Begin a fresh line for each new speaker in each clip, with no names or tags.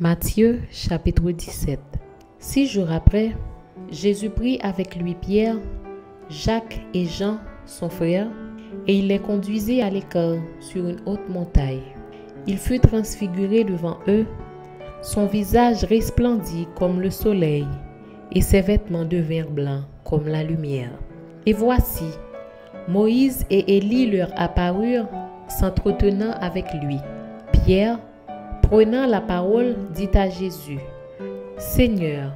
Matthieu chapitre 17. 6 jours après, Jésus prit avec lui Pierre, Jacques et Jean, son frère, et il les conduisit à l'écart sur une haute montagne. Il fut transfiguré devant eux, son visage resplendit comme le soleil, et ses vêtements devinrent blancs comme la lumière. Et voici, Moïse et Élie leur apparurent, s'entretenant avec lui. Pierre, prenant la parole, dit à Jésus: « Seigneur,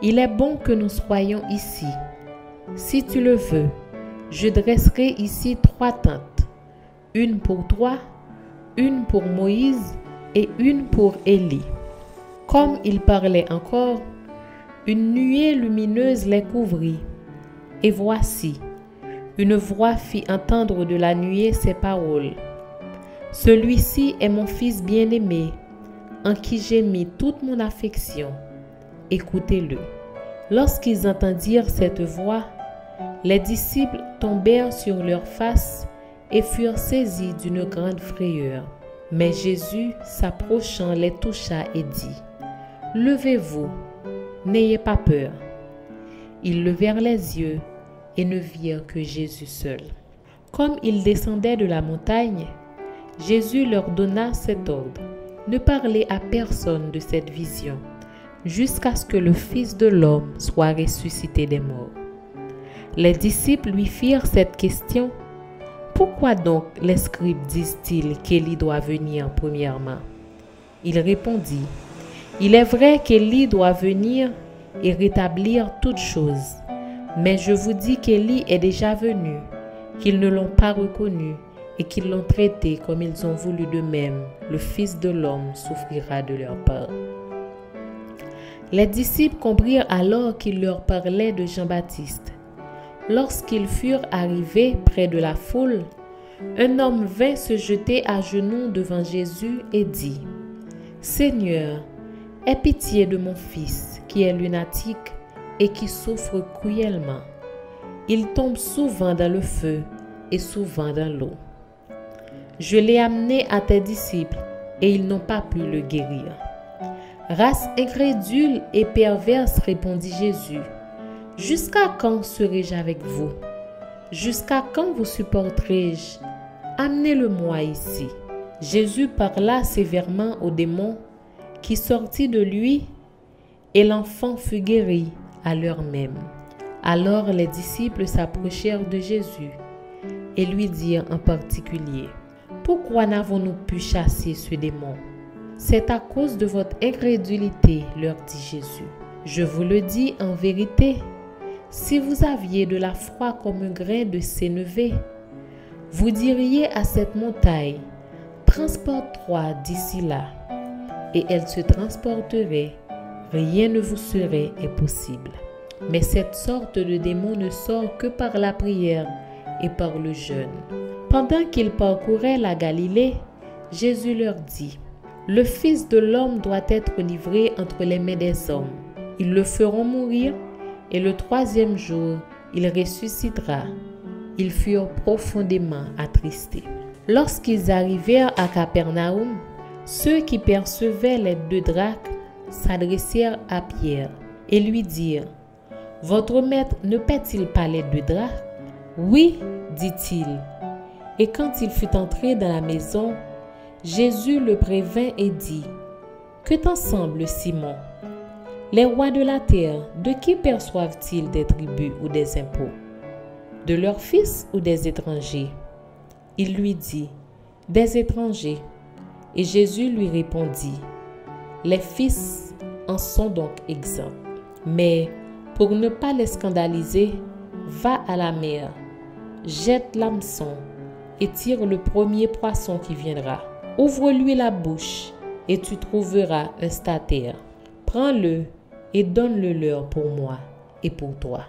il est bon que nous soyons ici. Si tu le veux, je dresserai ici 3 tentes, une pour toi, une pour Moïse et une pour Élie. » Comme il parlait encore, une nuée lumineuse les couvrit. Et voici, une voix fit entendre de la nuée ces paroles: « Celui-ci est mon Fils bien-aimé, en qui j'ai mis toute mon affection. Écoutez-le. » Lorsqu'ils entendirent cette voix, les disciples tombèrent sur leurs faces et furent saisis d'une grande frayeur. Mais Jésus, s'approchant, les toucha et dit: « Levez-vous, n'ayez pas peur. » Ils levèrent les yeux et ne virent que Jésus seul. Comme ils descendaient de la montagne, Jésus leur donna cet ordre: « Ne parlez à personne de cette vision, jusqu'à ce que le Fils de l'homme soit ressuscité des morts. » Les disciples lui firent cette question: « Pourquoi donc les scribes disent-ils qu'Élie doit venir premièrement ?» Il répondit: « Il est vrai qu'Élie doit venir et rétablir toutes choses. Mais je vous dis qu'Élie est déjà venu, qu'ils ne l'ont pas reconnu et qu'ils l'ont traité comme ils ont voulu d'eux-mêmes. Le Fils de l'homme souffrira de leur part. » Les disciples comprirent alors qu'il leur parlait de Jean-Baptiste. Lorsqu'ils furent arrivés près de la foule, un homme vint se jeter à genoux devant Jésus et dit: « Seigneur, aie pitié de mon fils qui est lunatique et qui souffre cruellement. Il tombe souvent dans le feu et souvent dans l'eau. Je l'ai amené à tes disciples et ils n'ont pas pu le guérir. » « Race incrédule et perverse, répondit Jésus, « jusqu'à quand serai-je avec vous? Jusqu'à quand vous supporterai-je? Amenez-le-moi ici. » Jésus parla sévèrement au démon qui sortit de lui, et l'enfant fut guéri à l'heure même. Alors les disciples s'approchèrent de Jésus et lui dirent en particulier: « Pourquoi n'avons-nous pu chasser ce démon? » « C'est à cause de votre incrédulité, leur dit Jésus. Je vous le dis en vérité, si vous aviez de la foi comme un grain de sénévé, vous diriez à cette montagne: transporte-toi d'ici là, et elle se transporterait, rien ne vous serait impossible. Mais cette sorte de démon ne sort que par la prière et par le jeûne. » Pendant qu'ils parcouraient la Galilée, Jésus leur dit: « Le Fils de l'homme doit être livré entre les mains des hommes. Ils le feront mourir, et le 3e jour, il ressuscitera. » Ils furent profondément attristés. Lorsqu'ils arrivèrent à Capernaum, ceux qui percevaient les 2 drachmes s'adressèrent à Pierre et lui dirent: « Votre maître ne paie-t-il pas les 2 drachmes? » « Oui, dit-il. » Et quand il fut entré dans la maison, Jésus le prévint et dit: « Que t'en semble, Simon? Les rois de la terre, de qui perçoivent-ils des tributs ou des impôts? De leurs fils ou des étrangers? » Il lui dit: « Des étrangers. » Et Jésus lui répondit: « Les fils en sont donc exempts. Mais pour ne pas les scandaliser, va à la mer, jette l'hameçon et tire le premier poisson qui viendra. Ouvre-lui la bouche et tu trouveras un statère. Prends-le et donne-le leur pour moi et pour toi. »